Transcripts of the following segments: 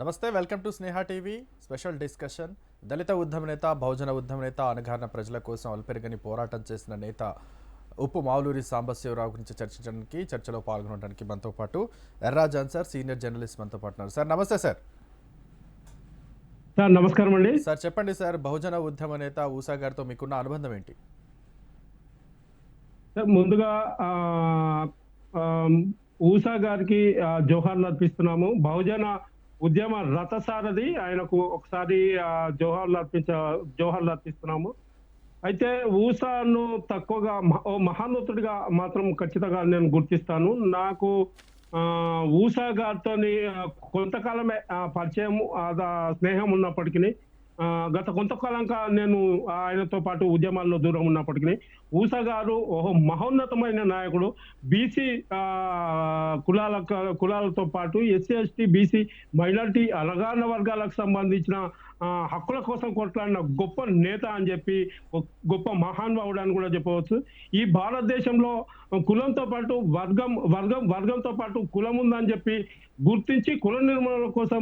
నమస్తే, welcome to Sneha TV special discussion. దళిత ఉద్యమ నేత, బహుజన ఉద్యమ నేత, అణగారిన ప్రజల కోసం అల్పెరగని పోరాటం చేసిన నేత ఉప్పు మావులూరి సాంబశివరావు గురించి చర్చించడానికి, చర్చలో పాల్గొనడానికి మనతో పాటు ఎర్రా జాన్ సార్, సీనియర్ జర్నలిస్ట్ మనతో పాటు ఉన్నారు. సార్ నమస్తే సార్. సార్ నమస్కారం అండి. సార్ చెప్పండి సార్, బహుజన ఉద్యమ నేత ఊసా గారితో మీకున్న అనుబంధం ఏంటి? సార్ ముందుగా ఊసా గారికి జోహార్లు అర్పిస్తున్నాము. బహుజన ఉద్యమ రథసారథి, ఆయనకు ఒకసారి జోహార్లు అర్పిస్తున్నాము. అయితే ఊసాను తక్కువగా మహానతుడిగా మాత్రం ఖచ్చితంగా నేను గుర్తిస్తాను. నాకు ఊసా గారితో కొంతకాలమే పరిచయం, స్నేహం ఉన్నప్పటికీ గత కొంతకాలంగా నేను ఆయనతో పాటు ఉద్యమాల్లో దూరం ఉన్నప్పటికీ ఊసా గారు మహోన్నతమైన నాయకుడు. బీసీ కులాలతో పాటు ఎస్సీ ఎస్టీ బీసీ మైనారిటీ అణగారిన వర్గాలకు సంబంధించిన హక్కుల కోసం కొట్లాడిన గొప్ప నేత అని చెప్పి, గొప్ప మహానుభావుడు అని కూడా చెప్పవచ్చు. ఈ భారతదేశంలో కులంతో పాటు వర్గంతో పాటు కులం ఉందని చెప్పి గుర్తించి కుల నిర్మూలన కోసం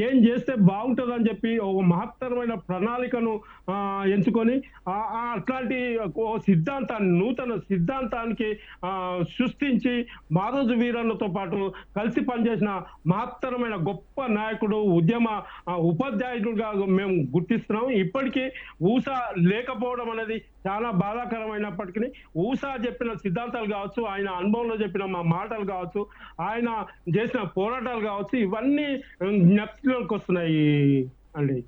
ఏం చేస్తే బాగుంటుందని చెప్పి ఒక మహత్తరమైన ప్రణాళికను ఎంచుకొని అట్లాంటి నూతన సిద్ధాంతానికి సృష్టించి మారోజు వీరన్నతో పాటు కలిసి పనిచేసిన మహత్తరమైన గొప్ప నాయకుడు, ఉద్యమ ఉపాధ్యాయుడుగా మేము గుర్తిస్తున్నాం. ఇప్పటికీ ఊసా లేకపోవడం అనేది చాలా బాధాకరమైనప్పటికీ ఊసా చెప్పిన సిద్ధాంతాలు కావచ్చు, ఆయన అనుభవంలో చెప్పిన మా మాటలు కావచ్చు, ఆయన చేసిన పోరాటాలు కావచ్చు, ఇవన్నీ జ్ఞప్తిలోకి వస్తున్నాయి అండి.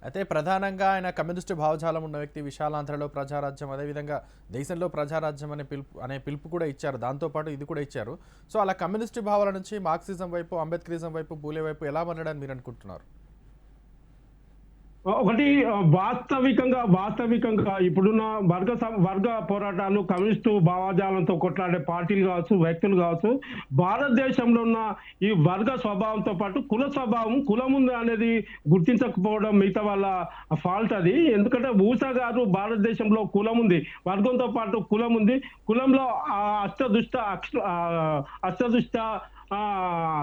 అయితే ప్రధానంగా ఆయన కమ్యూనిస్టు భావజాలం ఉన్న వ్యక్తి. విశాలాంధ్రలో ప్రజారాజ్యం, అదేవిధంగా దేశంలో ప్రజారాజ్యం అనే పిలుపు కూడా ఇచ్చారు. దాంతోపాటు ఇది కూడా ఇచ్చారు. సో అలా కమ్యూనిస్టు భావాల నుంచి మార్క్సిజం వైపు, అంబేద్కరిజం వైపు, బూలే వైపు ఎలా మారడానికి మీరు అనుకుంటున్నారు? ఒకటి వాస్తవికంగా ఇప్పుడున్న వర్గ పోరాటాలు, కమ్యూనిస్టు భావజాలంతో కొట్లాడే పార్టీలు కావచ్చు, వ్యక్తులు కావచ్చు, భారతదేశంలో ఉన్న ఈ వర్గ స్వభావంతో పాటు కుల స్వభావం, కులం ఉంది అనేది గుర్తించకపోవడం మిగతా వాళ్ళ ఫాల్ట్ అది. ఎందుకంటే ఊసా గారు భారతదేశంలో కులం ఉంది, వర్గంతో పాటు కులం ఉంది, కులంలో అష్టదుష్ట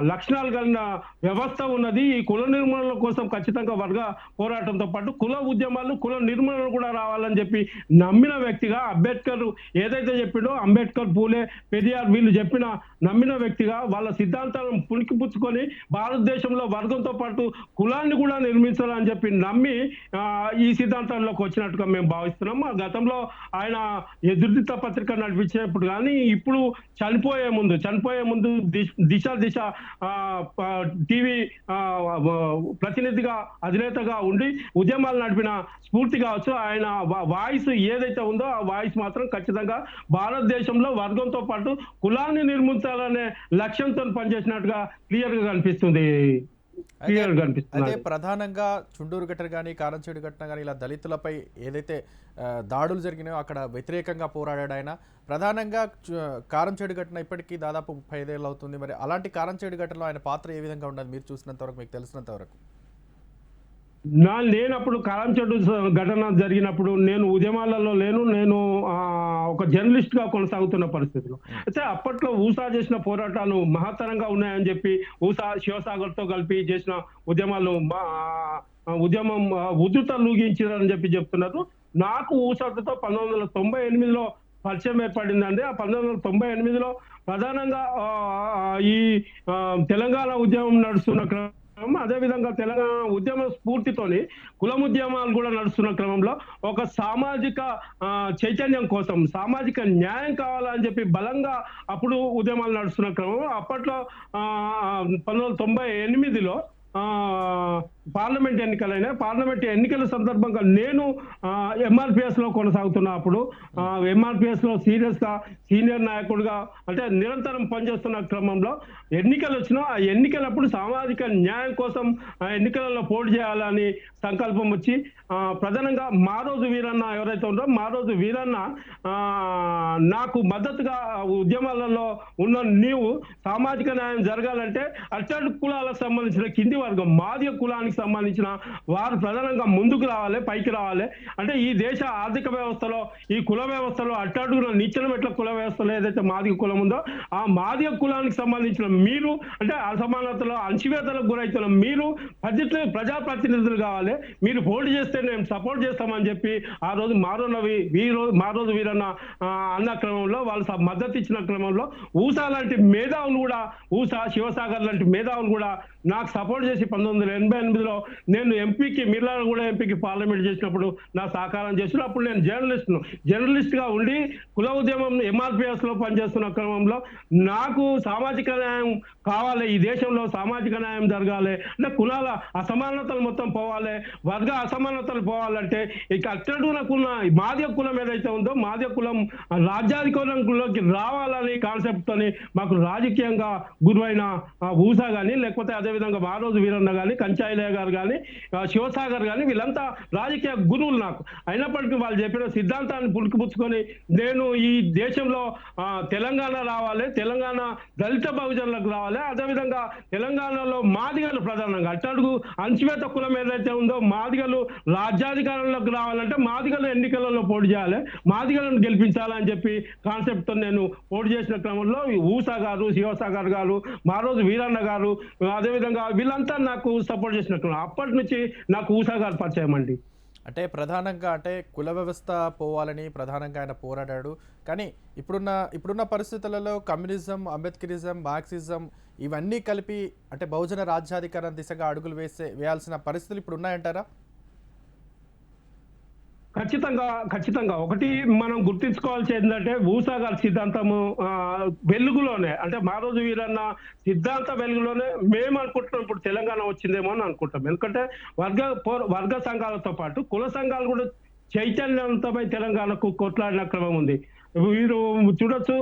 లక్షణాలు కలిగిన వ్యవస్థ ఉన్నది. ఈ కుల నిర్మూలన కోసం ఖచ్చితంగా వర్గ పోరాటంతో పాటు కుల ఉద్యమాలు, కుల నిర్మూలన కూడా రావాలని చెప్పి నమ్మిన వ్యక్తిగా, అంబేద్కర్ ఏదైతే చెప్పిండో, అంబేద్కర్, పూలే, పెరియార్ వీళ్ళు నమ్మిన వ్యక్తిగా వాళ్ళ సిద్ధాంతాలను పుణికిపుచ్చుకొని భారతదేశంలో వర్గంతో పాటు కులాన్ని కూడా నిర్మించాలని చెప్పి నమ్మి ఈ సిద్ధాంతాల్లోకి వచ్చినట్టుగా మేము భావిస్తున్నాం. గతంలో ఆయన ఎదుర్దిత పత్రిక నడిపించేప్పుడు కానీ, ఇప్పుడు చనిపోయే ముందు దిశ టీవీ ప్రతినిధిగా, అధినేతగా ఉండి ఉద్యమాలు నడిపిన స్ఫూర్తి కావచ్చు. ఆయన వాయిస్ ఏదైతే ఉందో ఆ వాయిస్ మాత్రం ఖచ్చితంగా భారతదేశంలో వర్గంతో పాటు కులాన్ని నిర్మించాలనే లక్ష్యంతో పనిచేసినట్టుగా క్లియర్ గా కనిపిస్తుంది. అయితే ప్రధానంగా చుండూరు ఘటన కానీ, కారంచేడు ఘటన కానీ, ఇలా దళితులపై ఏదైతే దాడులు జరిగినాయో అక్కడ వ్యతిరేకంగా పోరాడాడు ఆయన. ప్రధానంగా కారంచేడు ఘటన ఇప్పటికీ దాదాపు 35 ఏళ్ళు అవుతుంది. మరి అలాంటి కారంచేడు ఘటనలో ఆయన పాత్ర ఏ విధంగా ఉండదు మీరు చూసినంత వరకు, మీకు తెలిసినంత వరకు? లేనప్పుడు కారంచేడు ఘటన జరిగినప్పుడు నేను ఉద్యమాలలో నేను ఒక జర్నలిస్ట్ గా కొనసాగుతున్న పరిస్థితిలో అయితే అప్పట్లో ఊసా చేసిన పోరాటాలు మహత్తరంగా ఉన్నాయని చెప్పి, ఊసా శివసాగర్ తో కలిపి చేసిన ఉద్యమం ఉధృత లూగించారని చెప్పి చెప్తున్నారు. నాకు ఊసాతో 1998లో పరిచయం ఏర్పడిందండి. ఆ 1998లో ప్రధానంగా ఈ తెలంగాణ ఉద్యమం నడుస్తున్న అదేవిధంగా తెలంగాణ ఉద్యమ స్ఫూర్తితోని కులముద్యమాలు కూడా నడుస్తున్న క్రమంలో ఒక సామాజిక చైతన్యం కోసం, సామాజిక న్యాయం కావాలని చెప్పి బలంగా అప్పుడు ఉద్యమాలు నడుస్తున్న క్రమం. అప్పట్లో 1998లో పార్లమెంట్ ఎన్నికల సందర్భంగా నేను ఎంఆర్పిఎస్ లో కొనసాగుతున్నా. అప్పుడు ఎంఆర్పిఎస్ లో సీనియర్ నాయకుడిగా, అంటే నిరంతరం పనిచేస్తున్న క్రమంలో ఎన్నికలు వచ్చినా ఆ ఎన్నికలప్పుడు సామాజిక న్యాయం కోసం ఎన్నికలలో పోటీ చేయాలని సంకల్పం వచ్చి ప్రధానంగా మారోజు వీరన్న ఎవరైతే ఉన్నారో, మారోజు వీరన్న నాకు మద్దతుగా ఉద్యమాలలో ఉన్న నీవు సామాజిక న్యాయం జరగాలంటే అట్టడు కులాలకు సంబంధించిన కింది వర్గం, మాదిగ కులానికి సంబంధించిన వారు ప్రధానంగా ముందుకు రావాలి, పైకి రావాలి. అంటే ఈ దేశ ఆర్థిక వ్యవస్థలో, ఈ కుల వ్యవస్థలో అట్టడుగున నిచ్చెన మెట్ల కుల వ్యవస్థలో ఏదైతే మాదిగ కులం ఉందో, ఆ మాదిగ కులానికి సంబంధించిన మీరు అంటే అసమానతలో అణచివేతలకు గురవుతున్న మీరు ప్రజాప్రతినిధులు కావాలి. మీరు పోటీ చేస్తే మేము సపోర్ట్ చేస్తామని చెప్పి ఆ రోజు మారోజు వీరన్న అన్న క్రమంలో వాళ్ళు మద్దతు ఇచ్చిన క్రమంలో ఊసా లాంటి మేధావులు కూడా, ఊసా శివసాగర్ లాంటి మేధావులు కూడా నాకు సపోర్ట్ చేసి 1988లో నేను ఎంపీకి మిర్యాలగూడ ఎంపీకి పార్లమెంట్ చేసినప్పుడు నా సహకారం చేసిన. అప్పుడు నేను జర్నలిస్ట్గా ఉండి కుల ఉద్యమం MRPS లో పనిచేస్తున్న క్రమంలో నాకు సామాజిక న్యాయం కావాలి, ఈ దేశంలో సామాజిక న్యాయం జరగాలి అంటే కులాల అసమానతలు మొత్తం పోవాలి, వర్గ అసమానతలు పోవాలంటే ఇక అట్టడుగునకున్న మాదిగ కులం ఏదైతే ఉందో మాదిగ కులం రాజ్యాధికారంలోకి రావాలని కాన్సెప్ట్ తోని మాకు రాజకీయంగా గురువైన ఊసా కానీ, లేకపోతే అదేవిధంగా మారోజు వీరన్న కానీ, కంచాయిలయ్య గారు కానీ, శివసాగర్ కానీ వీళ్ళంతా రాజకీయ గురువులు నాకు. అయినప్పటికీ వాళ్ళు చెప్పిన సిద్ధాంతాన్ని పులుకుపుచ్చుకొని నేను ఈ దేశంలో తెలంగాణ రావాలి, తెలంగాణ దళిత బహుజనులకు రావాలి, అదేవిధంగా తెలంగాణలో మాదిగలు ప్రధానంగా అట్టడుగు అణచివేత కులం ఏదైతే ఉందో మాదిగలు రాజ్యాధికారంలోకి రావాలంటే మాదిగలు ఎన్నికలలో పోటీ చేయాలి, మాదిగలను గెలిపించాలని చెప్పి కాన్సెప్ట్ తో నేను పోటీ చేసిన క్రమంలో ఊసా గారు, శివసాగర్ గారు, మారోజు వీరన్న గారు, అదేవిధంగా వీళ్ళంతా నాకు సపోర్ట్ చేసినట్టు. అప్పటి నుంచి నాకు ఊసా గారు పరిచయం అండి. అంటే ప్రధానంగా అంటే కుల వ్యవస్థ పోవాలని ప్రధానంగా ఆయన పోరాడాడు. కానీ ఇప్పుడున్న పరిస్థితులలో కమ్యూనిజం, అంబేద్కరిజం, మార్క్సిజం ఇవన్నీ కలిపి అంటే బహుజన రాజ్యాధికారం దిశగా అడుగులు వేయాల్సిన పరిస్థితులు ఇప్పుడు ఉన్నాయంటారా? ఖచ్చితంగా ఒకటి మనం గుర్తించుకోవాల్సి ఏంటంటే ఊసా గారి సిద్ధాంతము వెలుగులోనే అంటే మారోజు వీరన్న సిద్ధాంత వెలుగులోనే మేము అనుకుంటున్నాం ఇప్పుడు తెలంగాణ వచ్చిందేమో అని అనుకుంటాం. ఎందుకంటే వర్గ సంఘాలతో పాటు కుల సంఘాలు కూడా చైతన్యవంతమై తెలంగాణకు కొట్లాడిన క్రమం ఉంది. మీరు చూడొచ్చు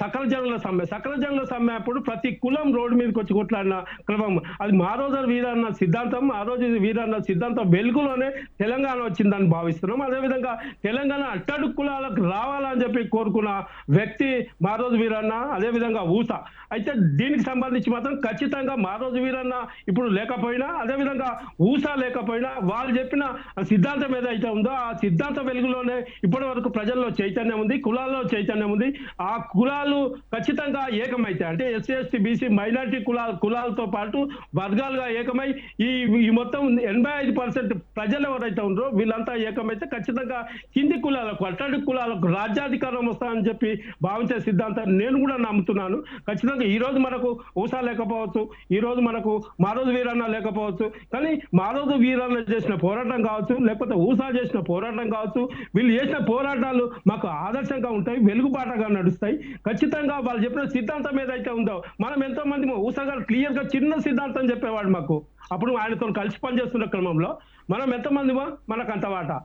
సకల జనుల సమ్మె అప్పుడు ప్రతి కులం రోడ్డు మీదకి వచ్చి కొట్లాడిన క్రమం అది మారోజు వీరన్న సిద్ధాంతం. ఆ రోజు వీరన్న సిద్ధాంతం వెలుగులోనే తెలంగాణ వచ్చిందని భావిస్తున్నాం. అదేవిధంగా తెలంగాణ అట్టడుగు కులాలకు రావాలని చెప్పి కోరుకున్న వ్యక్తి మారోజు వీరన్న, అదేవిధంగా ఊసా. అయితే దీనికి సంబంధించి మాత్రం ఖచ్చితంగా మారోజు వీరన్న ఇప్పుడు లేకపోయినా, అదేవిధంగా ఊసా లేకపోయినా వాళ్ళు చెప్పిన సిద్ధాంతం ఏదైతే ఉందో ఆ సిద్ధాంత వెలుగులోనే ఇప్పటి వరకు ప్రజల్లో చైతన్యం ఉంది, కులాల్లో చైతన్యం ఉంది. ఆ కులాలు ఖచ్చితంగా ఏకమైతే అంటే SC ST BC మైనారిటీ కులాలతో పాటు వర్గాలుగా ఏకమై ఈ మొత్తం 85% ప్రజలు ఎవరైతే ఉన్నారో వీళ్ళంతా ఏకమైతే ఖచ్చితంగా కింది కులాలకు, అట్టడుగు కులాలకు రాజ్యాధికారం వస్తామని చెప్పి భావించే సిద్ధాంతాన్ని నేను కూడా నమ్ముతున్నాను. ఖచ్చితంగా ఈ రోజు మనకు ఊసా లేకపోవచ్చు, ఈ రోజు మనకు మారోజు వీరన్న లేకపోవచ్చు, కానీ మారోజు వీరన్న చేసిన పోరాటం కావచ్చు, లేకపోతే ఊసా చేసిన పోరాటం కావచ్చు, వీళ్ళు చేసిన పోరాటాలు మాకు ఆదర్శంగా ఉంటాయి, వెలుగుబాటగా నడుస్తాయి. ఖచ్చితంగా వాళ్ళు చెప్పిన సిద్ధాంతం ఏదైతే ఉందో మనం ఎంతో మంది ఊసా గారు క్లియర్ గా చిన్న సిద్ధాంతం చెప్పేవాడు మాకు. అప్పుడు ఆయనతో కలిసి పనిచేస్తున్న క్రమంలో మనం ఎంతమందివో మనకు అంత వాటా,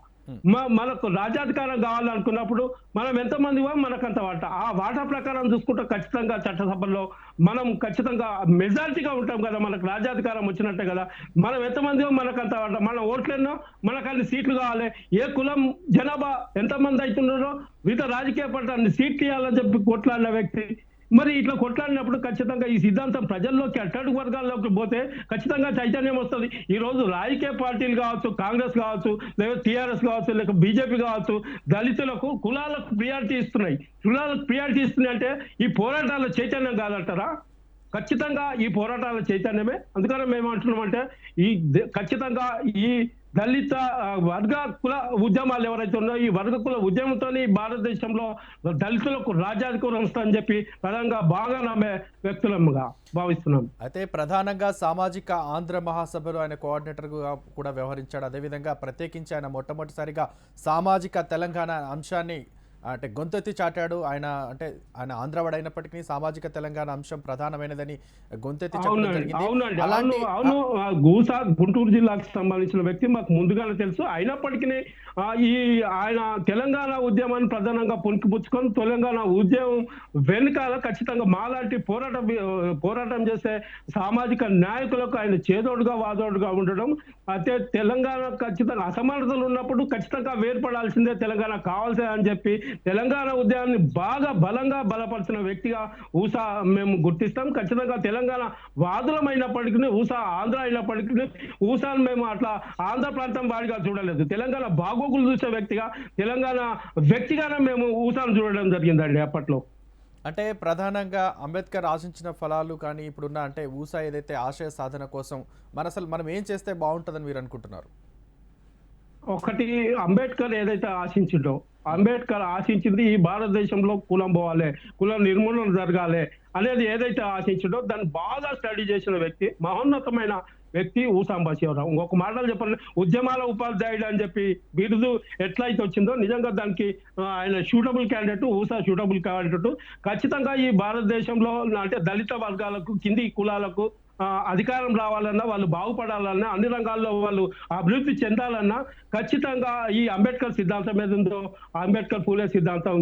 మనకు రాజ్యాధికారం కావాలనుకున్నప్పుడు మనం ఎంతమందివో మనకంత వాటా. ఆ వాటా ప్రకారం చూసుకుంటే ఖచ్చితంగా చట్టసభల్లో మనం ఖచ్చితంగా మెజారిటీగా ఉంటాం కదా, మనకు రాజ్యాధికారం వచ్చినట్టే కదా. మనం ఎంతమందివో మనకంత వాటా, మన ఓట్లెన్నో మనకు అన్ని సీట్లు కావాలి. ఏ కులం జనాభా ఎంతమంది అవుతున్నారో మిగతా రాజకీయ పార్టీ అన్ని సీట్లు ఇవ్వాలని చెప్పి కొట్లాడిన వ్యక్తి. మరి ఇట్లా కొట్లాడినప్పుడు ఖచ్చితంగా ఈ సిద్ధాంతం ప్రజల్లోకి అట్టడుగు వర్గాల్లోకి పోతే ఖచ్చితంగా చైతన్యం వస్తుంది. ఈ రోజు రాజకీయ పార్టీలు కావచ్చు, కాంగ్రెస్ కావచ్చు, లేదా TRS కావచ్చు, లేక బీజేపీ కావచ్చు, దళితులకు కులాలకు ప్రియారిటీ ఇస్తున్నాయి. అంటే ఈ పోరాటాల చైతన్యం కాదంటారా? ఖచ్చితంగా ఈ పోరాటాల చైతన్యమే. అందుకని మేము అంటున్నామంటే ఖచ్చితంగా ఈ దళిత వర్గ కుల ఉద్యమాలు ఎవరైతే ఉన్నాయో ఈ వర్గ కుల ఉద్యమంతో భారతదేశంలో దళితులకు రాజ్యాధికారం వస్తుందని చెప్పి ప్రధానంగా బాగా నమ్మే వ్యక్తులంగా భావిస్తున్నాం. అయితే ప్రధానంగా సామాజిక ఆంధ్ర మహాసభలో ఆయన కోఆర్డినేటర్గా కూడా వ్యవహరించాడు. అదేవిధంగా ప్రత్యేకించి ఆయన మొట్టమొదటిసారిగా సామాజిక తెలంగాణ అంశాన్ని అంటే గొంతెత్తి చాటాడు. ఆయన ఆంధ్రవాడు అయినప్పటికీ సామాజిక తెలంగాణ అంశం ప్రధానమైనదని గొంతెత్తి చెప్పడం జరిగింది. అలాంటి గుంటూరు జిల్లాకు సంబంధించిన వ్యక్తి మాకు ముందుగానే తెలుసు. అయినప్పటికీ ఆయన తెలంగాణ ఉద్యమాన్ని ప్రధానంగా పుణికిపుచ్చుకొని తెలంగాణ ఉద్యమం వెనుకాల ఖచ్చితంగా మాలాంటి పోరాటం చేసే సామాజిక నాయకులకు ఆయన చేదోడుగా వాదోడుగా ఉండడం. అయితే తెలంగాణ ఖచ్చితంగా అసమానతలు ఉన్నప్పుడు ఖచ్చితంగా వేర్పడాల్సిందే, తెలంగాణ కావాల్సిందే అని చెప్పి తెలంగాణ ఉద్యమాన్ని బాగా బలంగా బలపరిచిన వ్యక్తిగా ఊసా మేము గుర్తిస్తాం. ఖచ్చితంగా తెలంగాణ వాదులమైనప్పటికీ ఊసా ఆంధ్ర అయినప్పటికీ ఊసాను మేము అట్లా ఆంధ్ర ప్రాంతం వాడిగా చూడలేదు. తెలంగాణ బాగోగులు చూసే వ్యక్తిగా, తెలంగాణ వ్యక్తిగానే మేము ఊసాను చూడడం జరిగిందండి అప్పట్లో. అంటే ప్రధానంగా అంబేద్కర్ ఆశించిన ఫలాలు కానీ ఇప్పుడున్న అంటే ఊసా ఏదైతే ఆశయ సాధన కోసం మనం ఏం చేస్తే బాగుంటుందని మీరు అనుకుంటున్నారు? ఒకటి, అంబేద్కర్ ఏదైతే ఆశించిండో, అంబేద్కర్ ఆశించింది ఈ భారతదేశంలో కులం పోవాలి, కుల నిర్మూలన జరగాలి అనేది ఏదైతే ఆశించిండో దాన్ని బాగా స్టడీ చేసిన వ్యక్తి, మహోన్నతమైన వ్యక్తి ఊసా అంబశివరావు. ఇంకొక మాటలు చెప్పాలి, ఉద్యమాల ఉపాధ్యాయుడు అని చెప్పి బిరుదు ఎట్లయితే వచ్చిందో నిజంగా దానికి ఆయన షూటబుల్ క్యాండిడేట్, ఊసా షూటబుల్ క్యాండిడేట్. ఖచ్చితంగా ఈ భారతదేశంలో అంటే దళిత వర్గాలకు, కింది కులాలకు అధికారం రావాలన్నా, వాళ్ళు బాగుపడాలన్నా, అన్ని రంగాల్లో వాళ్ళు అభివృద్ధి చెందాలన్నా ఖచ్చితంగా ఈ అంబేద్కర్ సిద్ధాంతం మీద ఉందో, అంబేద్కర్ పూలే సిద్ధాంతం,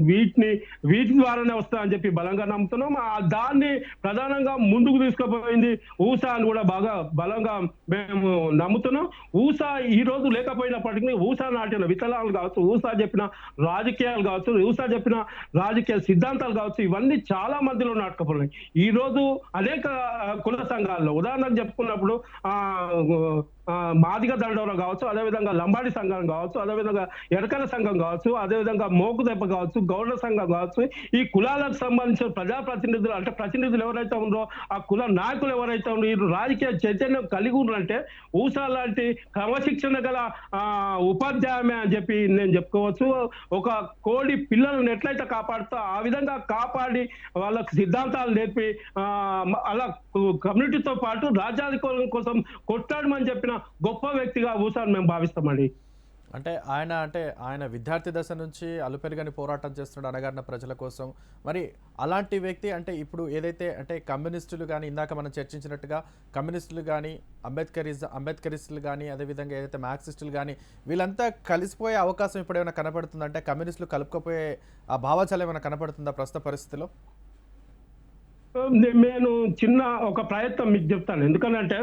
వీటి ద్వారానే వస్తాయని చెప్పి బలంగా నమ్ముతున్నాం. దాన్ని ప్రధానంగా ముందుకు తీసుకుపోయింది ఊసా అని కూడా బాగా బలంగా మేము నమ్ముతున్నాం. ఊసా ఈ రోజు లేకపోయినప్పటికీ ఊసా నాటిన విత్తనాలు కావచ్చు, ఊసా చెప్పిన రాజకీయాలు కావచ్చు, ఊసా చెప్పిన రాజకీయ సిద్ధాంతాలు కావచ్చు, ఇవన్నీ చాలా మందిలో నాటకపోయినాయి. ఈ రోజు అనేక కుల సంఘాలు ఉదాహరణకు చెప్పుకున్నప్పుడు మాదిగ దండోరా కావచ్చు, అదేవిధంగా లంబాడి సంఘం కావచ్చు, అదేవిధంగా ఎరకల సంఘం కావచ్చు, అదేవిధంగా మోకుదెబ్బ కావచ్చు, గౌడ సంఘం కావచ్చు, ఈ కులాలకు సంబంధించిన ప్రజాప్రతినిధులు అంటే ప్రతినిధులు ఎవరైతే ఉందో, ఆ కుల నాయకులు ఎవరైతే ఉందో ఈ రాజకీయ చైతన్యం కలిగి ఉన్నారంటే ఊసా లాంటి క్రమశిక్షణ గల ఉపాధ్యాయమే అని చెప్పి నేను చెప్పుకోవచ్చు. ఒక కోడి పిల్లలను ఎట్లయితే కాపాడుతో ఆ విధంగా కాపాడి వాళ్ళకి సిద్ధాంతాలు నేర్పి అలా కమ్యూనిటీతో పాటు రాజ్యాధికారం కోసం కొట్టాడమని చెప్పిన గొప్ప వ్యక్తిగా ఊసాను మేము భావిస్తామండి. అంటే ఆయన విద్యార్థి దశ నుంచి అలుపెరుగని పోరాటం చేస్తున్నాడు అణగారిన ప్రజల కోసం. మరి అలాంటి వ్యక్తి అంటే ఇప్పుడు ఏదైతే అంటే కమ్యూనిస్టులు కానీ, ఇందాక మనం చర్చించినట్టుగా కమ్యూనిస్టులు కానీ, అంబేద్కరిస్టులు కానీ, అదేవిధంగా ఏదైతే మార్క్సిస్టులు కానీ వీళ్ళంతా కలిసిపోయే అవకాశం ఇప్పుడు ఏమైనా కనపడుతుందా? అంటే కమ్యూనిస్టులు కలుపుకపోయే ఆ భావజాలం ఏమైనా కనపడుతుందా ప్రస్తుత పరిస్థితిలో? నేను చిన్న ఒక ప్రయత్నం మీకు చెప్తాను. ఎందుకంటే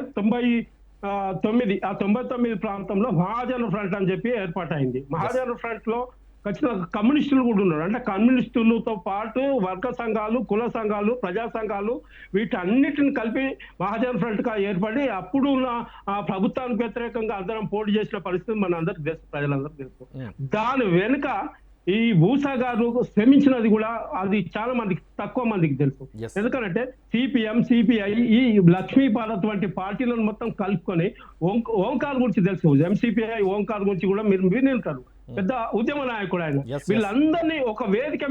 99 ప్రాంతంలో మహాజన ఫ్రంట్ అని చెప్పి ఏర్పాటైంది. మహాజన ఫ్రంట్ లో ఖచ్చితంగా కమ్యూనిస్టులు కూడా ఉన్నారు. అంటే కమ్యూనిస్టులతో పాటు వర్గ సంఘాలు, కుల సంఘాలు, ప్రజా సంఘాలు వీటన్నిటిని కలిపి మహాజన ఫ్రంట్ గా ఏర్పడి అప్పుడు ఉన్న ప్రభుత్వానికి వ్యతిరేకంగా అందరం పోటీ చేసిన పరిస్థితి మన అందరికి తెలుసు, ప్రజలందరికీ తెలుసు. దాని వెనుక ఈ ఊసా గారు శ్రమించినది కూడా అది చాలా మందికి తక్కువ మందికి తెలుసు. ఎందుకంటే సిపిఎం, సిపిఐ, ఈ లక్ష్మీపార్వతి వంటి పార్టీలను మొత్తం కలుపుకొని ఓంకార్ గురించి తెలుసు, ఎంసిపిఐ ఓంకార్ గురించి కూడా మీరు వినింటారు. పెద్ద ఉద్యమ నాయకుడు ఆయన. వీళ్ళందరినీ ఒక వేదిక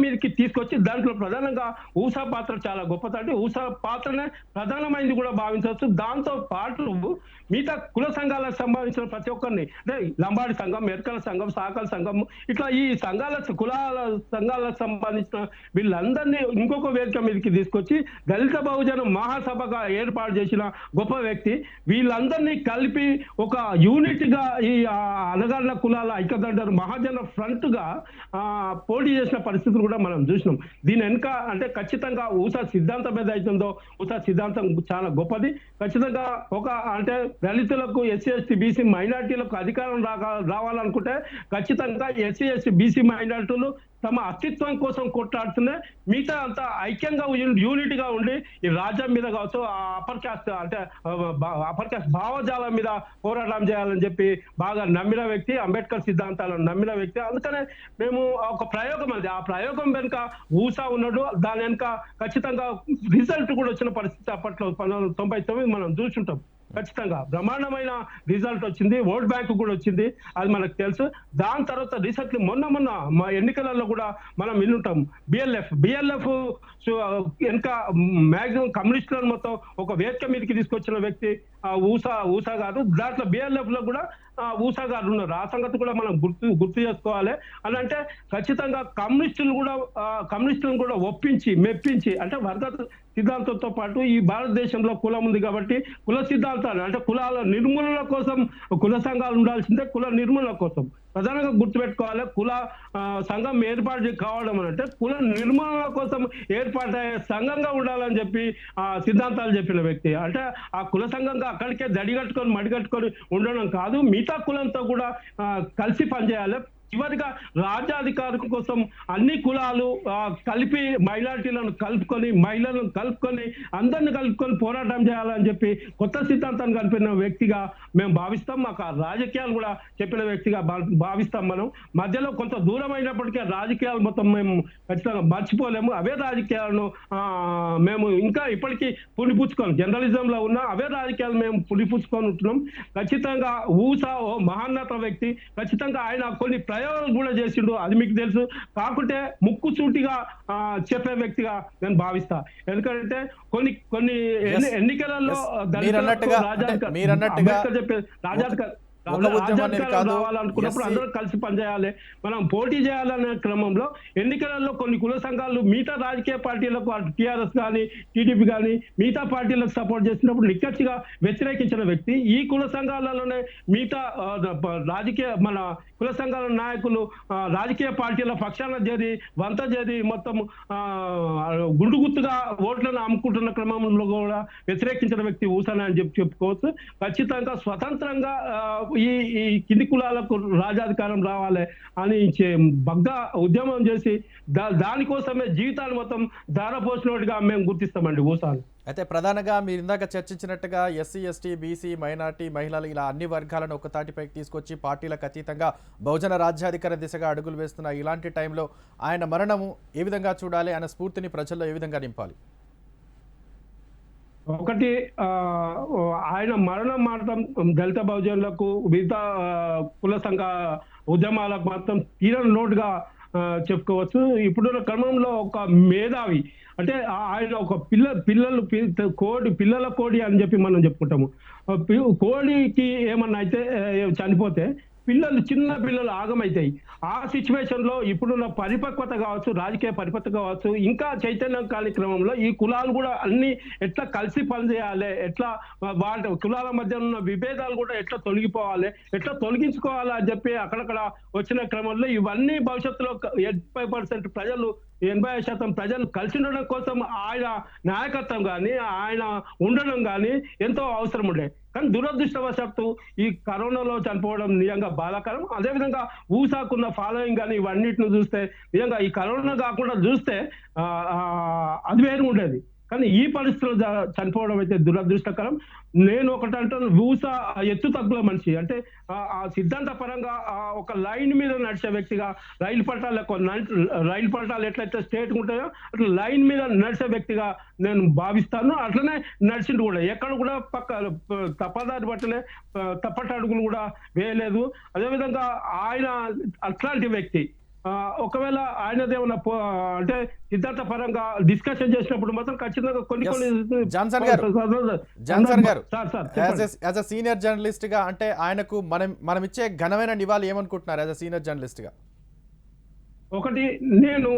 మీదకి తీసుకొచ్చి దాంట్లో ప్రధానంగా ఊసా పాత్ర చాలా గొప్పదండి. ఊసా పాత్రనే ప్రధానమైంది కూడా భావించవచ్చు. దాంతో పాటు మిగతా కుల సంఘాలకు సంబంధించిన ప్రతి ఒక్కరిని, అంటే లంబాడి సంఘం, ఎరకల సంఘం, సాకల సంఘం, ఇట్లా ఈ కులాల సంఘాలకు సంబంధించిన వీళ్ళందరినీ ఇంకొక వేదిక మీదకి తీసుకొచ్చి దళిత బహుజన మహాసభగా ఏర్పాటు చేసిన గొప్ప వ్యక్తి. వీళ్ళందరినీ కలిపి ఒక యూనిట్ గా ఈ అణగారిన కులాల ఐక్యదండ మహాజన ఫ్రంట్ గా పోటీ చేసిన పరిస్థితులు కూడా మనం చూసినాం. దీని వెనుక అంటే ఖచ్చితంగా ఊసా సిద్ధాంతం ఏది అవుతుందో, ఊసా సిద్ధాంతం చాలా గొప్పది. ఖచ్చితంగా ఒక అంటే దళితులకు, ఎస్సీ ఎస్టీ బీసీ మైనార్టీలకు అధికారం రావాలనుకుంటే ఖచ్చితంగా ఎస్సీ ఎస్టీ బీసీ మైనార్టీలు తమ అస్తిత్వం కోసం కొట్లాడుతూనే మిగతా అంతా ఐక్యంగా యూనిట్ గా ఉండి ఈ రాజ్యం మీద కావచ్చు, అప్పర్ క్యాస్ట్ అంటే అప్పర్ క్యాస్ట్ భావజాలం మీద పోరాటం చేయాలని చెప్పి బాగా నమ్మిన వ్యక్తి, అంబేద్కర్ సిద్ధాంతాలను నమ్మిన వ్యక్తి. అందుకనే మేము ఒక ప్రయోగం అది, ఆ ప్రయోగం వెనుక ఊసా ఉన్నాడు. దాని వెనుక ఖచ్చితంగా రిజల్ట్ కూడా వచ్చిన పరిస్థితి అప్పట్లో 1999 మనం చూసుంటాం. ఖచ్చితంగా బ్రహ్మాండమైన రిజల్ట్ వచ్చింది, ఓట్ బ్యాంక్ కూడా వచ్చింది, అది మనకు తెలుసు. దాని తర్వాత రీసెంట్లీ మొన్న మా ఎన్నికలలో కూడా మనం వినుంటాం. బిఎల్ఎఫ్ వెనుక మాక్సిమం కమ్యూనిస్టులను మొత్తం ఒక వేదిక మీదకి తీసుకొచ్చిన వ్యక్తి ఊసా గారు. దాంట్లో బిఎల్ఎఫ్ లో కూడా ఊసా గారు ఉన్నారు. ఆ సంగతి కూడా మనం గుర్తు చేసుకోవాలి. అని అంటే ఖచ్చితంగా కమ్యూనిస్టులను కూడా ఒప్పించి మెప్పించి, అంటే వర్గ సిద్ధాంతంతో పాటు ఈ భారతదేశంలో కులం ఉంది కాబట్టి కుల సిద్ధాంతాలు అంటే కులాల నిర్మూలన కోసం కుల సంఘాలు ఉండాల్సిందే. కుల నిర్మూలన కోసం ప్రధానంగా గుర్తుపెట్టుకోవాలి, కుల సంఘం ఏర్పాటు కావడం అంటే కుల నిర్మూలన కోసం ఏర్పాటయ్యే సంఘంగా ఉండాలని చెప్పి సిద్ధాంతాలు చెప్పిన వ్యక్తి. అంటే ఆ కుల సంఘంగా అక్కడికే దడిగట్టుకొని మడిగట్టుకొని ఉండడం కాదు, మిగతా కులంతో కూడా కలిసి పనిచేయాలి. చివరిగా రాజ్యాధికారం కోసం అన్ని కులాలు కలిపి మైనారిటీలను కలుపుకొని మహిళలను కలుపుకొని అందరిని కలుపుకొని పోరాటం చేయాలని చెప్పి కొత్త సిద్ధాంతాన్ని కల్పిన వ్యక్తిగా మేము భావిస్తాం. మాకు ఆ రాజకీయాలు కూడా చెప్పిన వ్యక్తిగా భావిస్తాం. మనం మధ్యలో కొంత దూరం అయినప్పటికీ రాజకీయాలు మొత్తం మేము ఖచ్చితంగా మర్చిపోలేము. అవే రాజకీయాలను మేము ఇంకా ఇప్పటికీ పులిపుచ్చుకొని జర్నలిజంలో ఉన్న అవే రాజకీయాలు మేము పులిపుచ్చుకొని ఉంటున్నాం. ఖచ్చితంగా ఊసా ఓ మహాన్నత వ్యక్తి. ఖచ్చితంగా ఆయన కొన్ని ప్రయోగాలు కూడా చేసిండు, అది మీకు తెలుసు. కాకుంటే ముక్కుసూటిగా చెప్పే వ్యక్తిగా నేను భావిస్తా. ఎందుకంటే కొన్ని ఎన్నికలలో చెప్పే రాజాధికారి రావాలనుకున్నప్పుడు అందరూ కలిసి పనిచేయాలి, మనం పోటీ చేయాలనే క్రమంలో ఎన్నికలలో కొన్ని కుల సంఘాలు మిగతా రాజకీయ పార్టీలకు టీఆర్ఎస్ కానీ టీడీపీ కానీ మిగతా పార్టీలకు సపోర్ట్ చేసినప్పుడు నిక్కచ్చిగా వ్యతిరేకించిన వ్యక్తి. ఈ కుల సంఘాలలోనే మిగతా రాజకీయ మన కుల సంఘాల నాయకులు రాజకీయ పార్టీల పక్షాన చేరి వంత చేరి మొత్తం గుండుగుత్తుగా ఓట్లను అమ్ముకుంటున్న క్రమంలో కూడా వ్యతిరేకించిన వ్యక్తి ఊసన అని చెప్పుకోవచ్చు. ఖచ్చితంగా స్వతంత్రంగా ఈ కింది కులాలకు రాజాధికారం రావాలి అని బగ్గా ఉద్యమం చేసి దానికోసమే జీవితాలు మొత్తం ధారపోసినట్టుగా మేము గుర్తిస్తామండి ఊసాను. అయితే ప్రధానంగా మీరు ఇందాక చర్చించినట్టుగా ఎస్సీ ఎస్టీ బీసీ మైనార్టీ మహిళలు ఇలా అన్ని వర్గాలను ఒక తాటిపైకి తీసుకొచ్చి పార్టీలకు అతీతంగా బహుజన రాజ్యాధికార దిశగా అడుగులు వేస్తున్న ఇలాంటి టైంలో ఆయన మరణము ఏ విధంగా చూడాలి, ఆయన స్ఫూర్తిని ప్రజల్లో ఏ విధంగా నింపాలి? ఒకటి ఆయన మరణం మాత్రం దళిత బహుజనులకు మిగతా కుల సంఘ ఉద్యమాలకు మాత్రం తీరని లోటుగా చెప్పుకోవచ్చు. ఇప్పుడున్న క్రమంలో ఒక మేధావి అంటే ఆయన ఒక పిల్లల కోడి అని చెప్పి మనం చెప్పుకుంటాము. కోడికి ఏమన్నా అయితే చనిపోతే చిన్న పిల్లలు ఆగమైతాయి. ఆ సిచ్యువేషన్ లో ఇప్పుడున్న పరిపక్వత కావచ్చు, రాజకీయ పరిపక్వత కావచ్చు, ఇంకా చైతన్యం కార్యక్రమంలో ఈ కులాలు కూడా అన్ని ఎట్లా కలిసి పనిచేయాలి, ఎట్లా వాళ్ళ కులాల మధ్య ఉన్న విభేదాలు కూడా ఎట్లా తొలగిపోవాలి, ఎట్లా తొలగించుకోవాలి అని చెప్పి అక్కడక్కడ వచ్చిన క్రమంలో ఇవన్నీ భవిష్యత్తులో 85% ప్రజలు 85% ప్రజలు కలిసి ఉండడం కోసం ఆయన నాయకత్వం కానీ ఆయన ఉండడం కానీ ఎంతో అవసరం ఉండే. కానీ దురదృష్టవశాత్తు ఈ కరోనాలో చనిపోవడం నిజంగా బాధాకరం. అదేవిధంగా ఊసాకున్న ఫాలోయింగ్ కానీ ఇవన్నిటిని చూస్తే నిజంగా ఈ కరోనా కాకుండా చూస్తే అది వేరు ఉండేది. కానీ ఈ పరిస్థితుల్లో చనిపోవడం అయితే దురదృష్టకరం. నేను ఒకటంటాను, ఊసా ఎత్తు తగ్గుల మనిషి. అంటే ఆ సిద్ధాంత పరంగా ఒక లైన్ మీద నడిచే వ్యక్తిగా రైలు పట్టాలు ఎట్లయితే స్టేట్ ఉంటాయో అట్లా లైన్ మీద నడిచే వ్యక్తిగా నేను భావిస్తాను. అట్లనే నడిచిండు కూడా, ఎక్కడ కూడా తప్పదారి పట్టలే, తప్పటి అడుగులు కూడా వేయలేదు. అదేవిధంగా ఆయన అట్లాంటి వ్యక్తి. ఒకవేళ ఆయనదేమన్నా అంటే సిద్ధాంత పరంగా డిస్కషన్ చేసినప్పుడు మాత్రం ఖచ్చితంగా కొన్ని జాన్సన్ గారు యాజ్ అ సీనియర్ జర్నలిస్ట్ గా అంటే ఆయనకు మనం ఇచ్చే ఘనమైన నివాళి ఏమనుకుంటున్నారు యాజ్ అ సీనియర్ జర్నలిస్ట్ గా? ఒకటి, నేను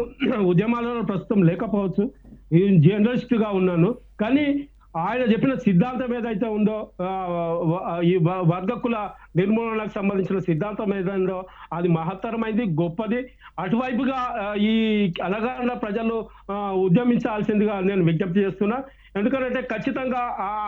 ఉద్యమాలలో ప్రస్తుతం లేకపోవచ్చు, జర్నలిస్ట్ గా ఉన్నాను. కానీ ఆయన చెప్పిన సిద్ధాంతం ఏదైతే ఉందో, ఈ వర్గకుల నిర్మూలనకు సంబంధించిన సిద్ధాంతం ఏదైందో అది మహత్తరమైంది, గొప్పది. అటువైపుగా ఈ అలగాండ ప్రజలు ఉద్యమించాల్సిందిగా నేను విజ్ఞప్తి చేస్తున్నా. ఎందుకంటే ఖచ్చితంగా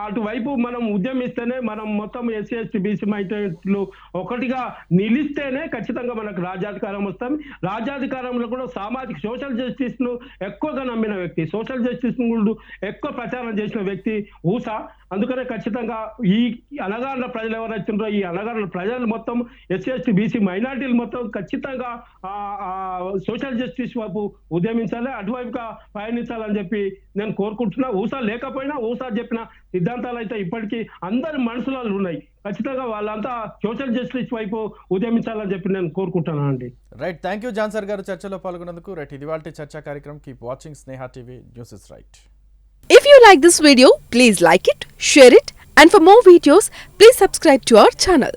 అటువైపు మనం ఉద్యమిస్తేనే, మనం మొత్తం ఎస్సీ ఎస్టీ బీసీ మైనారిటీలు ఒకటిగా నిలిస్తేనే ఖచ్చితంగా మనకు రాజ్యాధికారం వస్తాం. రాజ్యాధికారంలో కూడా సామాజిక సోషల్ జస్టిస్ ను ఎక్కువగా నమ్మిన వ్యక్తి, సోషల్ జస్టిస్ ను కూడా ఎక్కువ ప్రచారం చేసిన వ్యక్తి ఊసా. అందుకనే ఖచ్చితంగా ఈ అలగాండ్ల ప్రజలు ఎవరైతుండ్రో, ఈ అలగాండ్ల ప్రజలు మొత్తం ఎస్సీ ఎస్టీ బీసీ మైనారిటీలు మొత్తం ఖచ్చితంగా సోషల్ జస్టిస్ వైపు ఉద్యమించాలి, అటువైపుగా పయనించాలని చెప్పి నేను కోరుకుంటున్నా. ఊసా లేకపోయినా ఊసా చెప్పిన సిద్ధాంతాలు అయితే ఇప్పటికీ అందరి మనసులలో ఉన్నాయి. ఖచ్చితంగా వాళ్ళంతా సోషల్ జస్టిస్ వైపు ఉద్యమించాలని చెప్పి నేను కోరుకుంటున్నాను అండి. రైట్, థ్యాంక్ యూ జాన్సర్ గారు చర్చలో పాల్గొన్నందుకు. రైట్, ఇది వాళ్ళ చర్చా కార్యక్రమం. Keep watching Sneha TV, news is right. If you like this video, please like it, share it, and for more videos, please subscribe to our channel.